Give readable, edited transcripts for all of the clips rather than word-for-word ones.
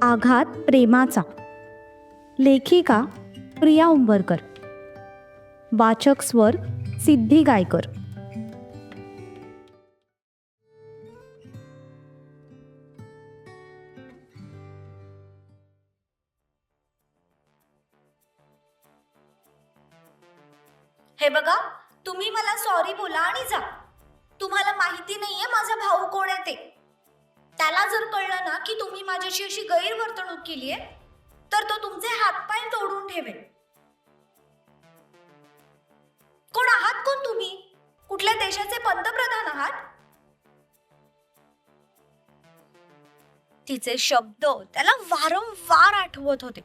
आघात प्रेमाचा. लेखिका प्रिया उंबरकर. वाचक स्वर सिद्धी गायकर. हे बघा, तुम्ही मला सॉरी बोला आणि जा. तुम्हाला माहिती नाहीये माझा भाऊ कोण आहे ते. त्याला जर कळलं ना की तुम्ही माझ्याशी अशी गैरवर्तणूक केलीये तर तो तुमचे हातपाय तोडून ठेवेल. कोण आहात कोण तुम्ही? कुठल्या देशाचे पंतप्रधान आहात? तिचे शब्द त्याला वारंवार आठवत होते.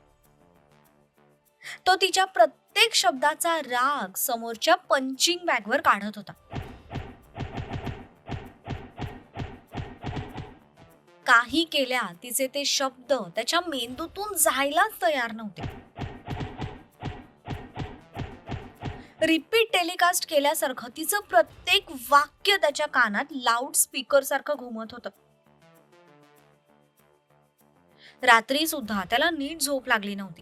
तो तिच्या प्रत्येक शब्दाचा राग समोरच्या पंचिंग बॅगवर काढत होता. काही केल्या तिचे ते शब्द त्याच्या मेंदूतून जायलाच तयार नव्हते. रिपीट टेलिकास्ट केल्यासारखं तिचं प्रत्येक वाक्य त्याच्या कानात लाऊड स्पीकर सारखं घुमत होतं. रात्री सुद्धा त्याला नीट झोप लागली नव्हती.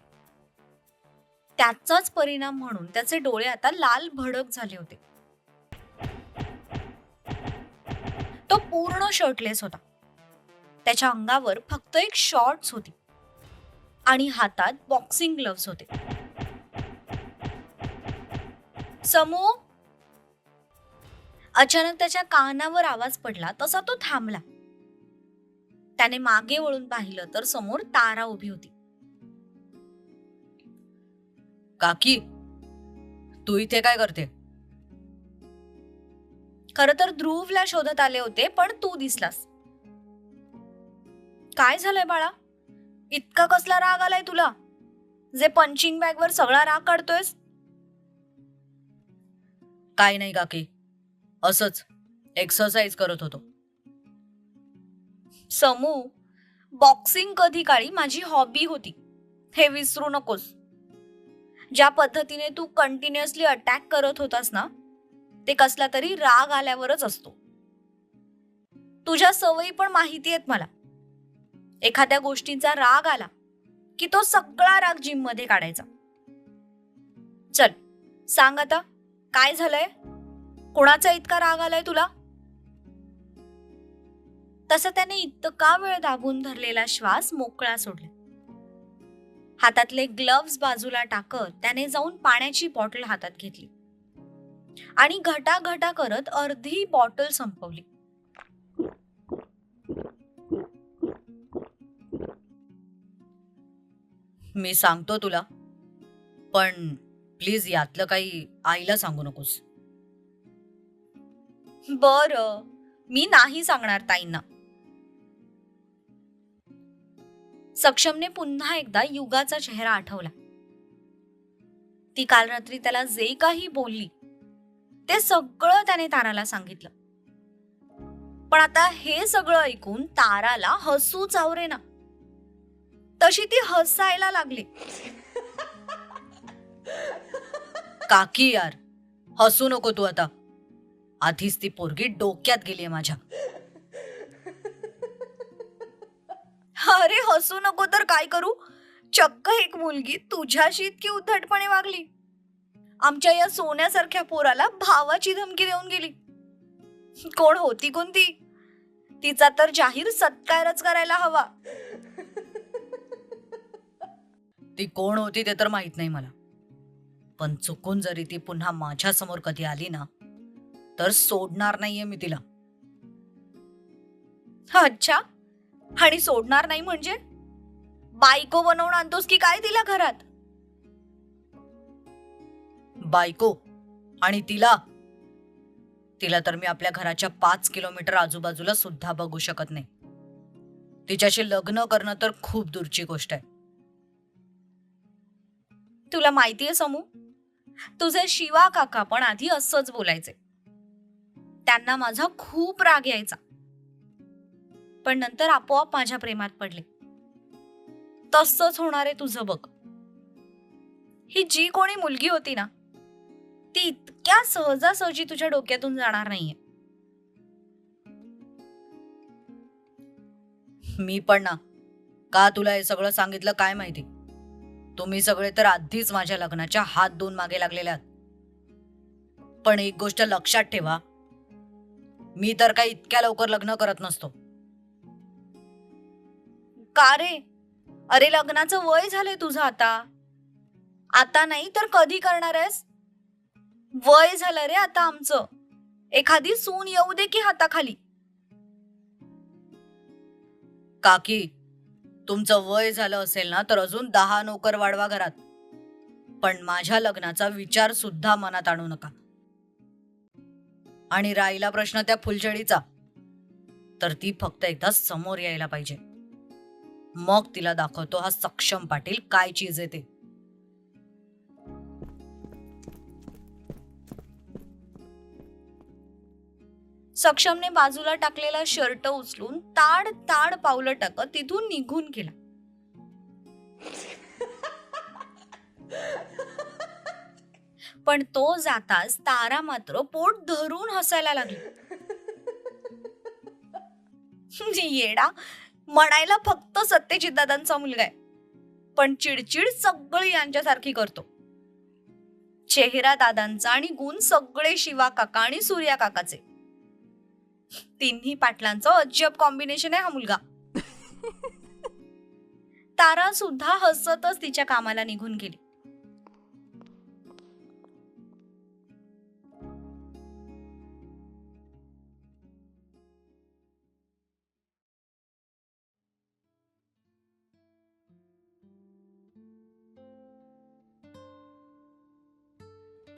त्याचाच परिणाम म्हणून त्याचे डोळे आता लाल भडक झाले होते. तो पूर्ण शर्टलेस होता. त्याच्या अंगावर फक्त एक शॉर्ट्स होती आणि हातात बॉक्सिंग ग्लोव्स होते. समू, अचानक त्याच्या कानावर आवाज पडला तसा तो थांबला. त्याने मागे वळून पाहिलं तर समोर तारा उभी होती. काकी, तू इथे काय करते? खरं तर ध्रुवला शोधत आले होते पण तू दिसलास. काय झालंय बाळा? इतका कसला राग आलाय तुला जे पंचिंग बॅगवर सगळा राग काढतोयस? काय नाही काकी, असंच एक्सरसाइज करत होतो. समू, बॉक्सिंग कधी काळी माझी हॉबी होती, हे विसरू नकोस. ज्या पद्धतीने तू कंटिन्युअसली अटॅक करत होतास ना, ते कसला तरी राग आल्यावरच असतो. तुझ्या सवयी पण माहिती आहेत मला. एखाद्या गोष्टीचा राग आला की तो सगळा राग जिम मध्ये काढायचा. चल सांग आता, काय झालंय? कोणाचा इतका राग आलाय तुला? तसं त्याने इतका वेळ दाबून धरलेला श्वास मोकळा सोडला. हातातले ग्लव्स बाजूला टाकत त्याने जाऊन पाण्याची बॉटल हातात घेतली आणि घटाघटा करत अर्धी बॉटल संपवली. मी सांगतो तुला, पण प्लीज यातलं काही आईला सांगू नकोस. बरं, मी नाही सांगणार ताईंना. सक्षमने पुन्हा एकदा युगाचा चेहरा आठवला. ती काल रात्री त्याला जे काही बोलली ते सगळं त्याने ताराला सांगितलं. पण आता हे सगळं ऐकून ताराला हसूच आवरेना. तशी ती हसायला लागली. काकी यार, हसू नको तू आता. आधीच ती पोरगी डोक्यात गेलीये माझ्या. अरे हसू नको तर काय करू? चक्क एक मुलगी तुझ्याशी इतकी उद्धटपणे वागली. आमच्या या सोन्यासारख्या पोराला भावाची धमकी देऊन गेली. कोण होती कोणती? तिचा तर जाहीर सत्कारच करायला हवा. ती कोण होती ते तर माहित नाही मला, पण चुकून जरी ती पुन्हा माझ्या समोर कधी आली ना, तर सोडणार नाहीये मी तिला. अच्छा, आणि सोडणार नाही म्हणजे बायको बनवून आणतोस की काय तिला घरात? बायको आणि तिला तर मी आपल्या घराच्या 5 किलोमीटर आजूबाजूला सुद्धा बघू शकत नाही. तिच्याशी लग्न करणं तर खूप दूरची गोष्ट आहे. तुला माहितीये समू, तुझे शिवा काका पण आधी असंच बोलायचे. त्यांना माझा खूप राग यायचा, पण नंतर आपोआप माझ्या प्रेमात पडले. तसंच होणार आहे तुझं बघ. ही जी कोणी मुलगी होती ना, ती इतक्या सहजासहजी तुझ्या डोक्यातून जाणार नाहीये. मी पण ना का तुला हे सगळं सांगितलं काय माहिती. तुम्ही सगळे तर आधीच माझ्या लग्नाच्या हात धुवून मागे लागलेले आहात. पण एक गोष्ट लक्षात ठेवा, मी तर काही इतक्या लवकर लग्न करत नसतो. का रे? अरे लग्नाचं वय झालंय तुझं आता. आता नाही तर कधी करणार आहेस? वय झालं रे आता आमचं. एखादी सून येऊ दे की हाताखाली. काकी, तुमचं वय झालं असेल ना तर अजून 10 नोकर वाढवा घरात, पण माझ्या लग्नाचा विचार सुद्धा मनात आणू नका. आणि राहिला प्रश्न त्या फुलझडीचा, तर ती फक्त एकदा समोर यायला पाहिजे. मग तिला दाखवतो हा सक्षम पाटील काय चीज आहे ते. सक्षमने बाजूला टाकलेला शर्ट उचलून ताड ताड पावलं टाकत तिथून निघून गेला. पण तो जाताच तारा मात्र पोट धरून हसायला लागली. येडा, म्हणायला फक्त सत्यजित दादांचा मुलगा आहे, पण चिडचिड सगळी यांच्यासारखी करतो. चेहरा दादांचा आणि गुण सगळे शिवा काका आणि सूर्या काकाचे. तिन्ही पाटलांचं अजब कॉम्बिनेशन आहे हा मुलगा. तारा सुद्धा हसतच तिच्या कामाला निघून गेली.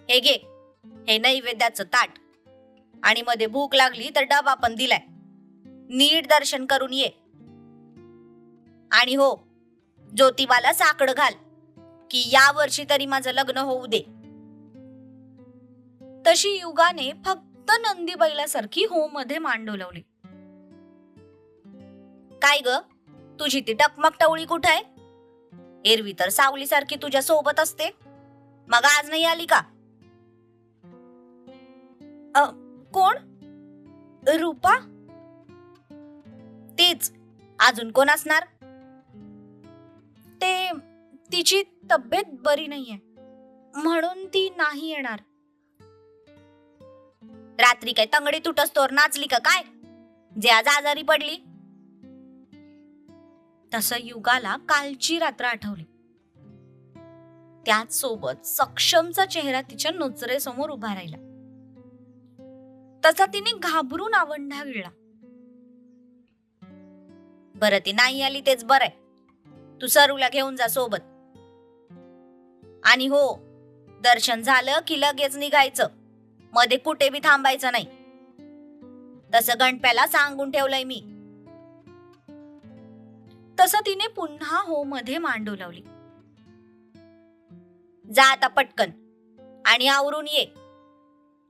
हे घे, हे नैवेद्याचं ताट, आणि मध्ये भूक लागली तर डबा पण दिलाय. नीट दर्शन करून ये. आणि हो, ज्योतिबाला साकडं घाल की या वर्षी तरी माझं लग्न होऊ दे. तशी युगाने फक्त नंदी बैलासारखी हो मध्ये मान डोलवली. काय ग, तुझी ती टकमक टवळी कुठं आहे? एरवी तर सावलीसारखी तुझ्या सोबत असते, मग आज नाही आली का? कोण? रूपा? तेच, अजून कोण असणार? तिची तब्येत बरी नाहीये म्हणून ती नाही येणार. रात्री काय तंगडी तुटस्तोर नाचली का काय, जे आज आजारी पडली? तसं युगाला कालची रात्र आठवली. त्याच सोबत सक्षमचा चेहरा तिच्या नजरेसमोर उभा राहिला. तसा तिने घाबरून आवंढा गिळला. बरं, ती नाही आली तेच बरंय. तू सरूला घेऊन जा सोबत. आणि हो, दर्शन झालं की लगेच निघायचं, मध्ये कुठे बी थांबायचं नाही. तसं गणप्याला सांगून ठेवलंय मी. तसं तिने पुन्हा हो मध्ये मान डोलावली. जा आता पटकन आणि आवरून ये.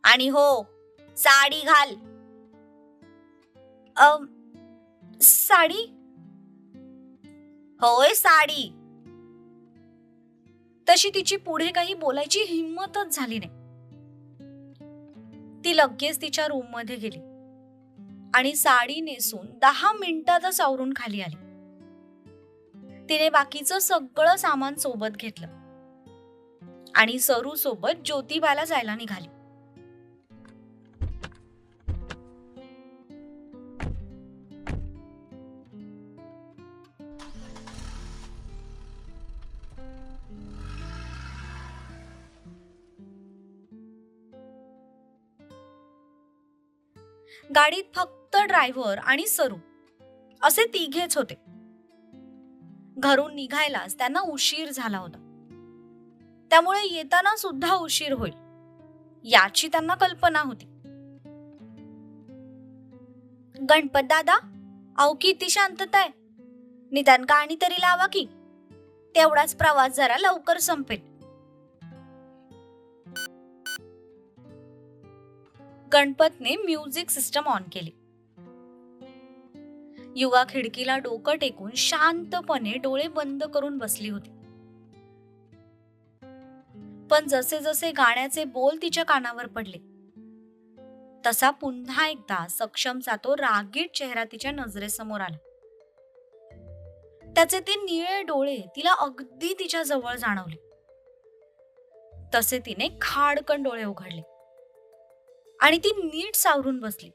आणि हो, साडी घाल. साडी? होय, साडी. तशी तिची पुढे काही बोलायची हिंमतच झाली नाही. ती लगेच तिच्या रूम मध्ये गेली आणि साडी नेसून 10 मिनिटातच आवरून खाली आली. तिने बाकीचं सगळं सामान सोबत घेतलं आणि सरू सोबत ज्योतिबाला जायला निघाली. गाडीत फक्त ड्रायव्हर आणि सरू असे तिघेच होते. घरून निघायलाच त्यांना उशीर झाला होता, त्यामुळे येताना सुद्धा उशीर होईल याची त्यांना कल्पना होती. गणपत दादा, अहो किती शांतता आहे, निदान गाणी तरी लावा की, तेवढाच प्रवास जरा लवकर संपेल. गणपतने म्युझिक सिस्टम ऑन केली. युगा खिडकीला डोकं टेकून शांतपणे डोळे बंद करून बसली होती. पण जसे जसे गाण्याचे बोल तिच्या कानावर पडले, तसा पुन्हा एकदा सक्षमचा तो रागीट चेहरा तिच्या नजरेसमोर आला. त्याचे ते निळे डोळे तिला अगदी तिच्या जवळ जाणवले. तसे तिने खाडकन डोळे उघडले आणि ती नीट सावरून बसली.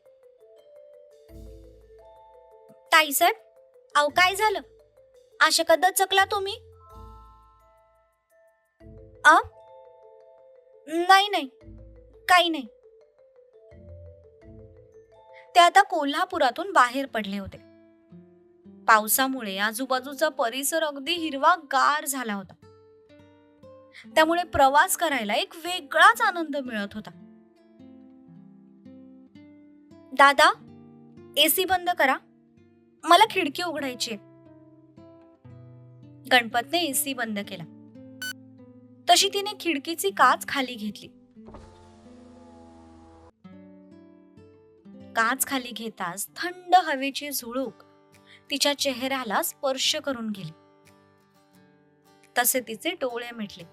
ताईसाहेब, अहो काय झालं? अशा का दचकला तुम्ही? आ नाही नाही, काही नाही. ते आता कोल्हापुरातून बाहेर पडले होते. पावसामुळे आजूबाजूचा परिसर अगदी हिरवागार झाला होता. त्यामुळे प्रवास करायला एक वेगळाच आनंद मिळत होता. दादा, एसी बंद करा, मला खिडकी उघडायची. गणपतने एसी बंद केला. तशी तिने खिडकीची काच खाली घेतली. काच खाली घेताच थंड हवेची झुळूक तिच्या चेहऱ्याला स्पर्श करून गेली. तसे तिचे डोळे मिटले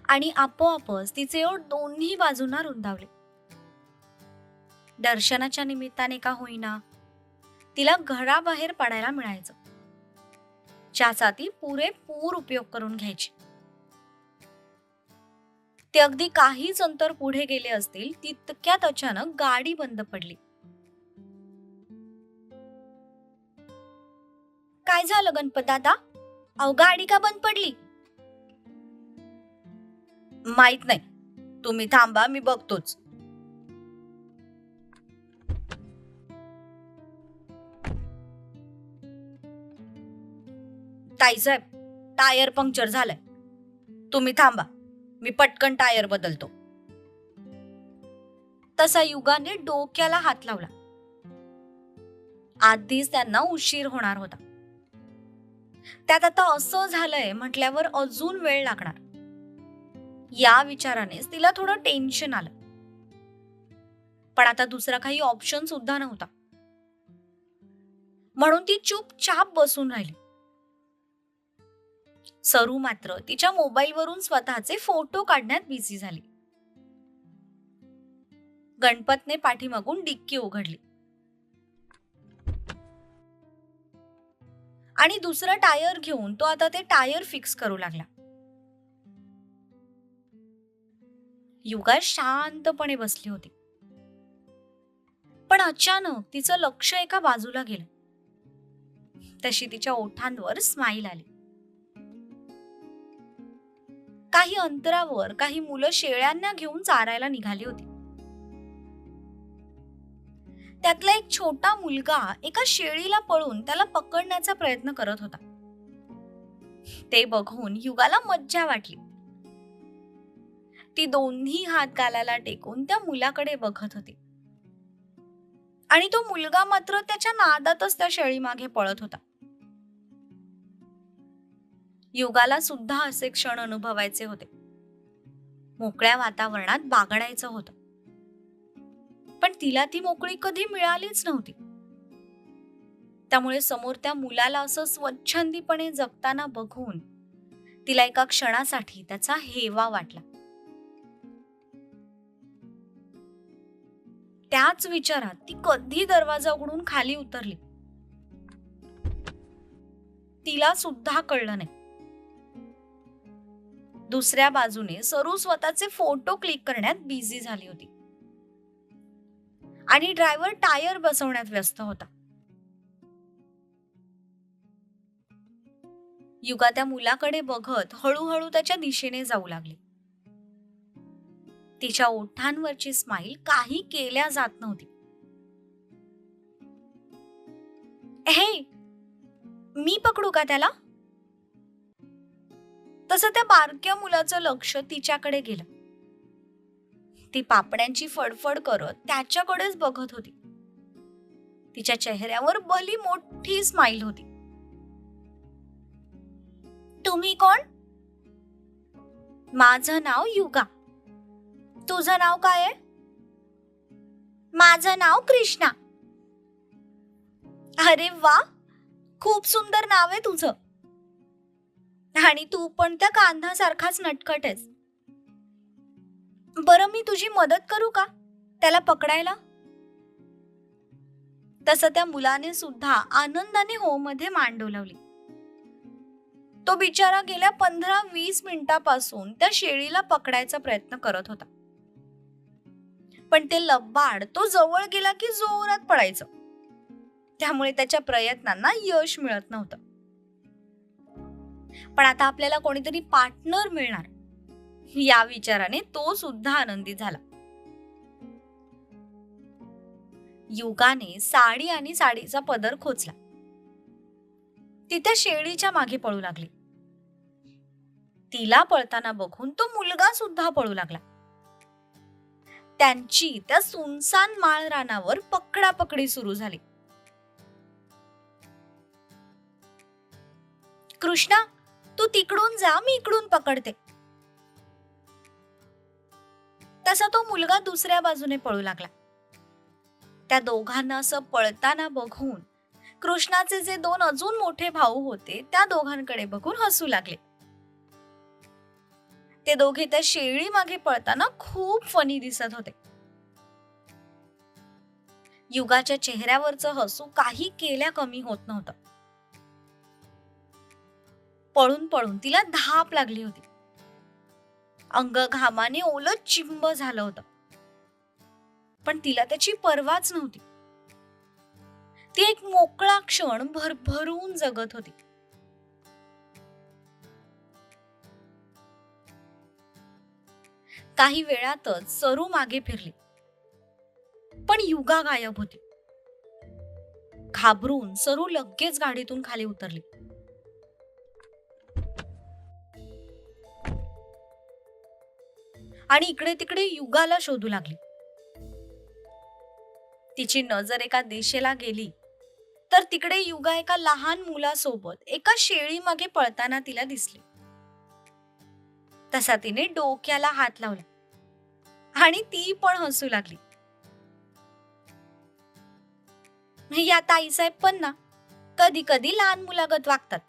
आणि आपोआपच तिचे ओठ दोन्ही बाजूंना रुंदावले. दर्शनाच्या निमित्ताने का होईना तिला घराबाहेर पडायला मिळायचं, ज्याचा ती पुरेपूर उपयोग करून घ्यायची. ते अगदी काहीच अंतर पुढे गेले असतील तितक्यात अचानक गाडी बंद पडली. काय झालं गणपत दादा? अहो गाडी का बंद पडली? माहित नाही, तुम्ही थांबा, मी बघतोच. ताईसाहेब, टायर पंक्चर झालाय, तुम्ही थांबा, मी पटकन टायर बदलतो. तसा युगाने डोक्याला हात लावला. आधीच त्यांना उशीर होणार होता. त्यात आता असं झालंय म्हटल्यावर अजून वेळ लागणार. या विचारानेच तिला थोडं टेन्शन आलं. पण आता दुसरा काही ऑप्शन सुद्धा नव्हता, म्हणून ती चुपचाप बसून राहिली. सरू मात्र तिच्या मोबाईलवरून स्वतःचे फोटो काढण्यात बिझी झाली. गणपतने पाठीमागून डिक्की उघडली आणि दुसरं टायर घेऊन तो आता ते टायर फिक्स करू लागला. युगा शांतपणे बसली होती. पण अचानक तिचं लक्ष एका बाजूला गेलं. तशी तिच्या ओठांवर स्माईल आली. काही अंतरावर काही मुलं शेळ्यांना घेऊन चारायला निघाली होती. त्यातला एक छोटा मुलगा एका शेळीला पळून त्याला पकडण्याचा प्रयत्न करत होता. ते बघून युगाला मज्जा वाटली. ती दोन्ही हात गालाला टेकून त्या मुलाकडे बघत होती आणि तो मुलगा मात्र त्याच्या नादातच त्या शेळी मागे पळत होता. युगाला सुद्धा असे क्षण अनुभवायचे होते. मोकळ्या वातावरणात बागडायचं होतं. पण तिला ती मोकळी कधी मिळालीच नव्हती. त्यामुळे समोर त्या मुलाला असं स्वच्छंदीपणे जगताना बघून तिला एका क्षणासाठी त्याचा हेवा वाटला. त्याच विचारात ती कधी दरवाजा उघडून खाली उतरली तिला सुद्धा कळलं नाही. दुसऱ्या बाजूने सरू स्वतःचे फोटो क्लिक करण्यात बिझी झाली होती आणि ड्रायव्हर टायर बसवण्यात व्यस्त होता. युगा त्या मुलाकडे बघत हळूहळू त्याच्या दिशेने जाऊ लागली. तिच्या ओठांवरची स्माईल काही केल्या जात नव्हती. हे, मी पकडू का त्याला? तसं त्या बारक्या मुलाचं लक्ष तिच्याकडे गेलं. ती पापण्यांची फडफड करत त्याच्याकडेच बघत होती. तिच्या चेहऱ्यावर भली मोठी स्माईल होती. तुम्ही कोण? माझं नाव युगा. तुझं नाव काय आहे? माझं नाव कृष्णा. अरे वा, खूप सुंदर नाव आहे तुझं. आणि तू पण त्या कांद्यासारखाच नटखट आहेस. बरं, मी तुझी मदत करू का त्याला पकडायला? तसं त्या मुलाने सुद्धा आनंदाने हो मध्ये मान डोलावली. तो बिचारा गेल्या 15-20 मिनिटापासून त्या शेळीला पकडायचा प्रयत्न करत होता, पण ते लबाड तो जवळ गेला की जोरात पळायचं. त्यामुळे त्याच्या प्रयत्नांना यश मिळत नव्हतं. पण आता आपल्याला कोणीतरी पार्टनर मिळणार या विचाराने तो सुद्धा आनंदी झाला. युगाने साडी आणि साडीचा पदर खोचला. ती त्या शेळीच्या मागे पळू लागली. तिला पळताना बघून तो मुलगा सुद्धा पळू लागला. त्यांची त्या सुनसान माळ रानावर पकडापकडी सुरू झाली. कृष्णा, तू तिकडून जा, मी इकडून पकडते. तसा तो मुलगा दुसऱ्या बाजूने पळू लागला. त्या दोघांना असं पळताना बघून कृष्णाचे जे 2 अजून मोठे भाऊ होते त्या दोघांकडे बघून हसू लागले. ते दोघे त्या शेळी मागे पळताना खूप फनी दिसत होते. युगाच्या चेहऱ्यावरचं हसू काही केल्या कमी होत नव्हतं. पळून पळून तिला धाप लागली होती. अंग घामाने ओलं चिंब झालं होतं, पण तिला त्याची पर्वाच नव्हती. ती एक मोकळा क्षण भरभरून जगत होती. काही वेळातच सरू मागे फिरली, पण युगा गायब होती. घाबरून सरू लगेच गाडीतून खाली उतरली. आणि इकडे तिकडे युगाला शोधू लागली. तिची नजर एका दिशेला गेली तर तिकडे युगा एका लहान मुलासोबत एका शेळी मागे पळताना तिला दिसली. तसा तिने डोक्याला हात लावला आणि ती पण हसू लागली. या ताईसाहेब पण ना कधी कधी लहान मुलागत वागतात.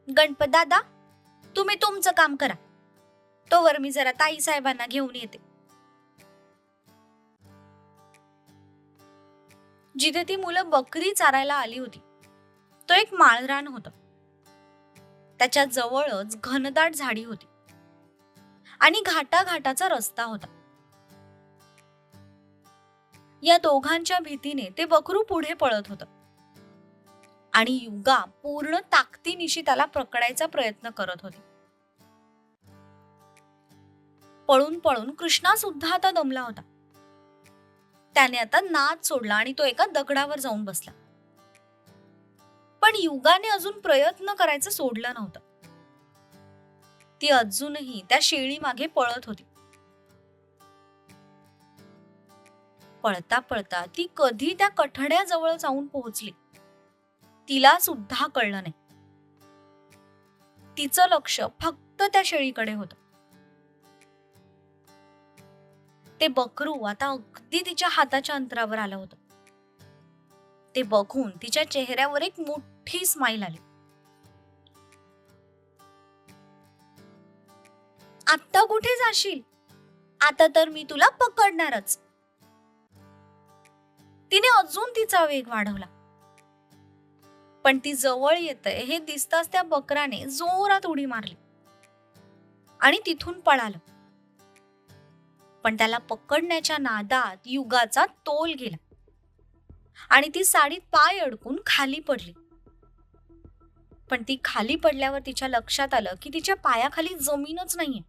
गणपत दादा, तुम्ही तुमचं काम करा, तोवर मी जरा ताईसाहेबांना घेऊन येते. जिथे ती मुलं बकरी चारायला आली होती तो एक माळरान होतं. त्याच्या जवळच घनदाट झाडी होती आणि घाटाघाटाचा रस्ता होता. या दोघांच्या भीतीने ते बकरू पुढे पळत होतं आणि युगा पूर्ण ताकदीनिशी त्याला पकडायचा प्रयत्न करत होती. पळून पळून कृष्णा सुद्धा आता दमला होता. त्याने आता नाद सोडला आणि तो एका दगडावर जाऊन बसला. पण युगाने अजून प्रयत्न करायचं सोडलं नव्हतं. ती अजूनही त्या शेळी मागे पळत होती. पळता पळता ती कधी त्या कठड्याजवळ जाऊन पोहोचली तिला सुद्धा कळलं नाही. तिचं लक्ष फक्त त्या शेळीकडे होतं. ते बकरू आता अगदी तिच्या हाताच्या अंतरावर आलं होतं. ते बघून तिच्या चेहऱ्यावर एक मोठी स्माईल आली. आता कुठे जाशील? आता तर मी तुला पकडणारच. तिने अजून तिचा वेग वाढवला. पण ती जवळ येतंय हे दिसताच त्या बकराने जोरात उडी मारली आणि तिथून पळालं. पण त्याला पकडण्याच्या नादात युगाचा तोल गेला आणि ती साडीत पाय अडकून खाली पडली. पण ती खाली पडल्यावर तिच्या लक्षात आलं की तिच्या पायाखाली जमीनच नाहीये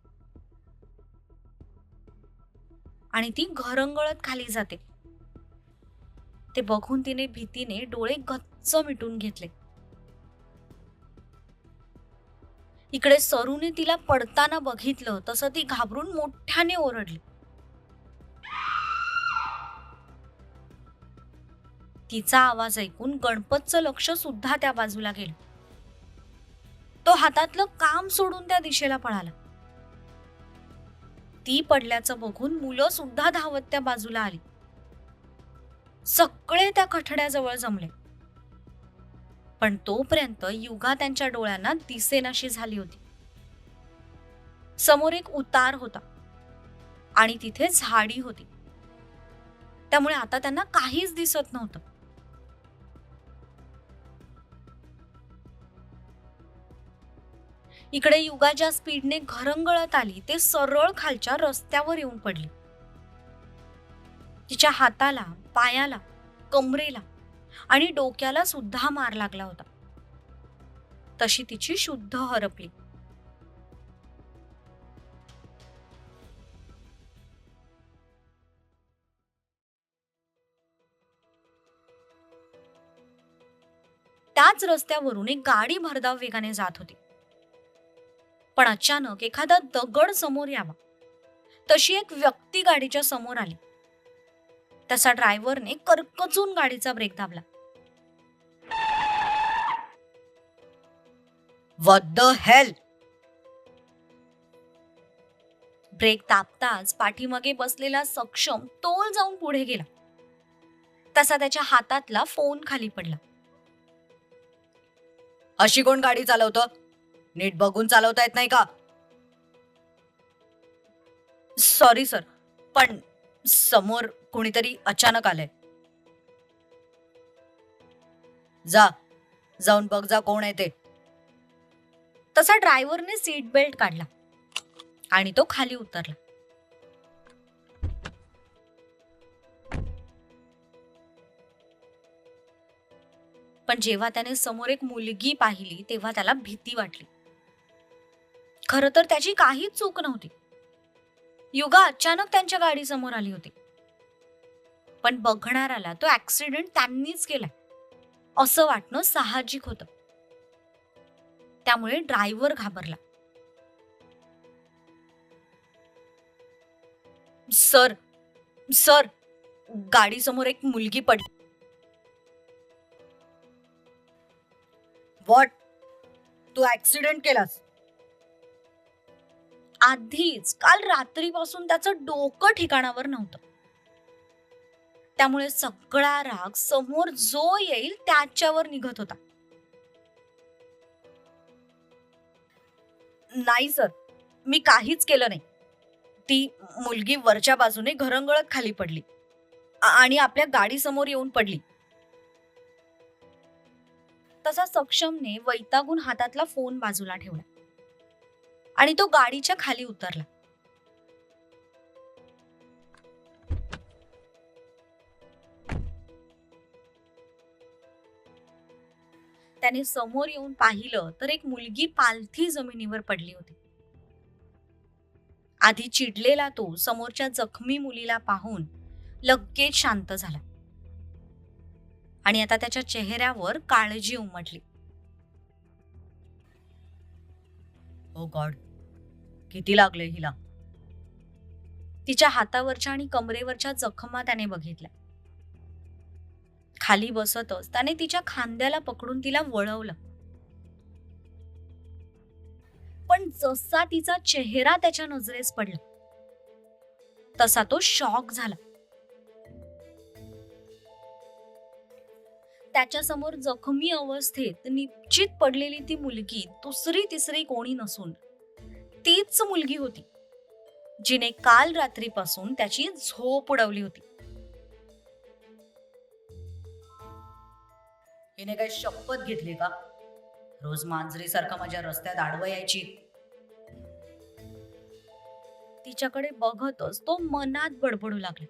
आणि ती घरंगळत खाली जाते. ते बघून तिने भीतीने डोळे गच्च मिटून घेतले. इकडे सरूने तिला पडताना बघितलं तसं ती घाबरून मोठ्याने ओरडली. तिचा आवाज ऐकून गणपतचं लक्ष सुद्धा त्या बाजूला गेलं. तो हातातलं काम सोडून त्या दिशेला पळाला. ती पडल्याचं बघून मुलं सुद्धा धावत त्या बाजूला आली. सगळे त्या कठड्याजवळ जमले. पण तोपर्यंत युगा त्यांच्या डोळ्यांना दिसेनाशी झाली होती. समोर एक उतार होता आणि तिथे झाडी होती. त्यामुळे आता त्यांना काहीच दिसत नव्हतं. इकडे युगा ज्या स्पीडने घरंगळत आली ते सरळ खालच्या रस्त्यावर येऊन पडली. तिच्या हाताला, पायाला, कमरेला आणि डोक्याला सुद्धा मार लागला होता. तशी तिची शुद्ध हरपली. त्याच रस्त्यावरून एक गाडी भरधाव वेगाने जात होती. पण अचानक एखादा दगड समोर यावा तशी एक व्यक्ती गाडीच्या समोर आली. तसा ड्रायव्हरने करकचून गाडीचा ब्रेक दाबला. What the hell. ब्रेक दाबताच पाठीमागे बसलेला सक्षम तोल जाऊन पुढे गेला. तसा त्याच्या हातातला फोन खाली पडला. अशी कोण गाडी चालवतं? नीट बघून चालवता येत नाही का? सॉरी सर, पण समोर कोणीतरी अचानक आलंय. जाऊन बघ जा कोण आहे ते. तसा ड्रायव्हरने सीट बेल्ट काढला आणि तो खाली उतरला. पण जेव्हा त्याने समोर एक मुलगी पाहिली तेव्हा त्याला भीती वाटली. खरं तर त्याची काहीच चूक नव्हती. युगा अचानक त्यांच्या गाडी समोर आली होती. पण बघणाऱ्याला तो ऍक्सिडेंट त्यांनीच केलाय असं वाटणं साहजिक होतं. त्यामुळे ड्रायव्हर घाबरला. सर सर गाडी समोर एक मुलगी पडली. व्हॉट? तू ऍक्सिडेंट केलास? आधीच काल रात्रीपासून त्याचं डोकं ठिकाणावर नव्हतं. त्यामुळे सगळा राग समोर जो येईल त्याच्यावर निघत होता. नाही सर, मी काहीच केलं नाही. ती मुलगी वरच्या बाजूने घरंगळत खाली पडली आणि आपल्या गाडी समोर येऊन पडली. तसा सक्षमने वैतागून हातातला फोन बाजूला ठेवला आणि तो गाडीच्या खाली उतरला. त्याने समोर येऊन पाहिलं तर एक मुलगी पालथी जमिनीवर पडली होती. आधी चिडलेला तो समोरच्या जखमी मुलीला पाहून लगेच शांत झाला आणि आता त्याच्या चेहऱ्यावर काळजी उमटली. ओ गॉड, किती लागले हिला? तिच्या हातावरच्या आणि कमरेवरच्या जखमा त्याने बघितल्या. खाली बसतच त्याने तिच्या खांद्याला पकडून तिला वळवलं. पण जसा तिचा चेहरा त्याच्या नजरेस पडला तसा तो शॉक झाला. त्याच्या समोर जखमी अवस्थेत निश्चित पडलेली ती मुलगी दुसरी तिसरी कोणी नसून तीच मुलगी होती जिने काल रात्रीपासून त्याची झोप उडवली होती. हिने काही शपथ घेतली का? रोज मांजरीसारखा माझ्या रस्त्यात आडवं यायची. तिच्याकडे बघतच तो मनात बडबडू लागला.